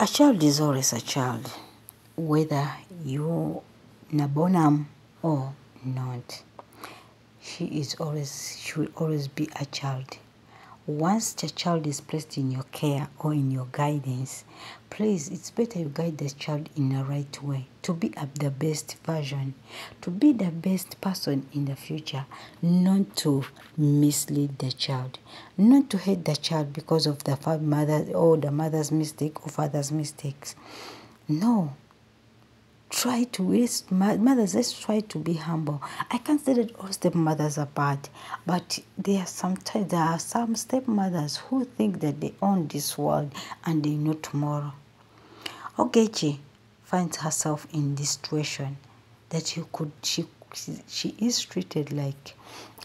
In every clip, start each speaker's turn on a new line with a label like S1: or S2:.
S1: A child is always a child, whether you Nabonam or not. She will always be a child. Once the child is placed in your care or in your guidance, please, it's better you guide the child in the right way to be the best version, to be the best person in the future, not to mislead the child, not to hate the child because of the mother or the mother's mistake or father's mistakes. No. Mothers, let's try to be humble. I can't say that all stepmothers are bad, but there are some stepmothers who think that they own this world and they know tomorrow. Ogechi finds herself in this situation that she is treated like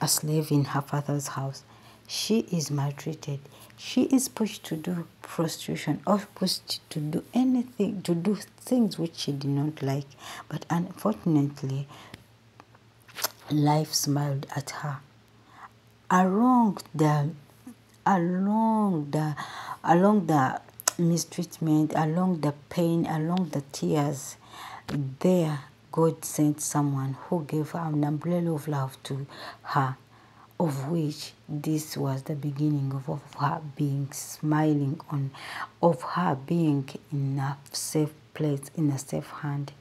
S1: a slave in her father's house. She is maltreated. She is pushed to do prostitution or pushed to do anything, to do things which she did not like. But unfortunately, life smiled at her. Along the mistreatment, along the pain, along the tears, there God sent someone who gave her an umbrella of love to her, of which this was the beginning of her being smiling on, of her being in a safe place, in a safe hand.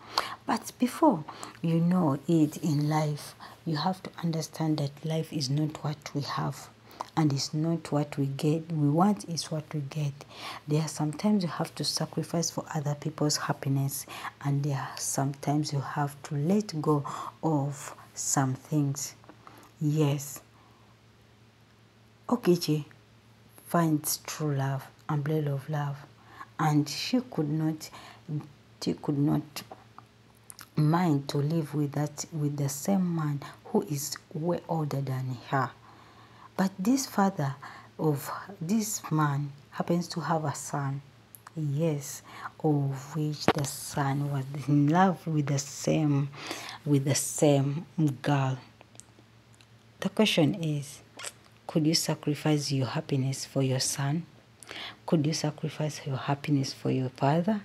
S1: But before you know it in life, you have to understand that life is not what we have, and it's not what we get. We want is what we get. There are sometimes you have to sacrifice for other people's happiness, and there are sometimes you have to let go of some things. Yes. Ogechi finds true love, umbrella of love, and she could not mind to live with the same man who is way older than her. But this father of this man happens to have a son, yes, of which the son was in love with the same girl. The question is, could you sacrifice your happiness for your son? Could you sacrifice your happiness for your father?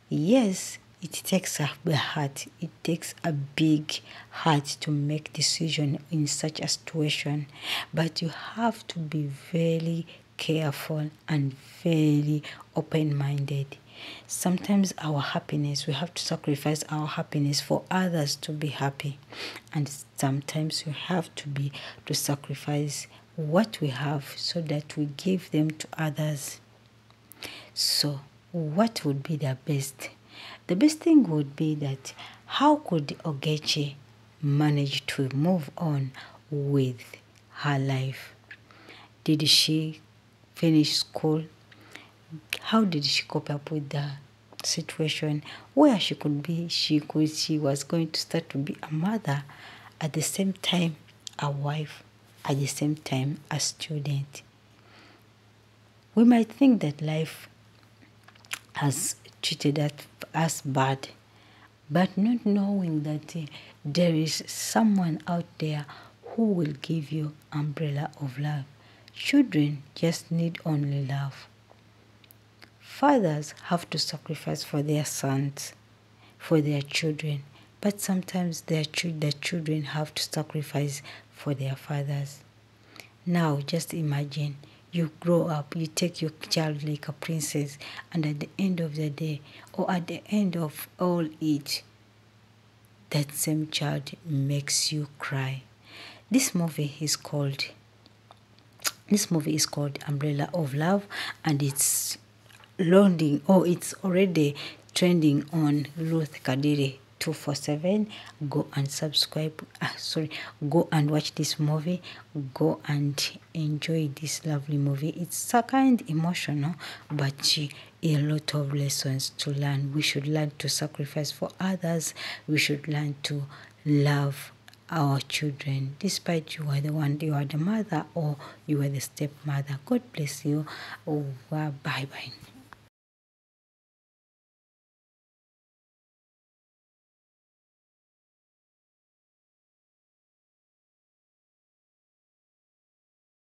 S1: Yes, it takes a heart. It takes a big heart to make decision in such a situation. But you have to be very careful and very open-minded. Sometimes our happiness, we have to sacrifice our happiness for others to be happy. And sometimes you have to sacrifice what we have so that we give them to others. So what would be the best? The best thing would be that how could Ogechi manage to move on with her life? Did she finish school? How did she cope up with the situation where she could be? She was going to start to be a mother, at the same time a wife, at the same time a student. We might think that life has treated us bad, but not knowing that there is someone out there who will give you umbrella of love. Children just need only love. Fathers have to sacrifice for their sons, for their children, but sometimes the children have to sacrifice for their fathers. Now just imagine, you grow up, you take your child like a princess, and at the end of the day, or at the end of all it, that same child makes you cry. This movie is called Umbrella of Love, and it's already trending on Ruth Kadiri 247. Go and subscribe. Go and watch this movie. Go and enjoy this lovely movie. It's a kind emotional, but a lot of lessons to learn. We should learn to sacrifice for others. We should learn to love our children, despite you are the mother or you are the stepmother. God bless you. Bye bye.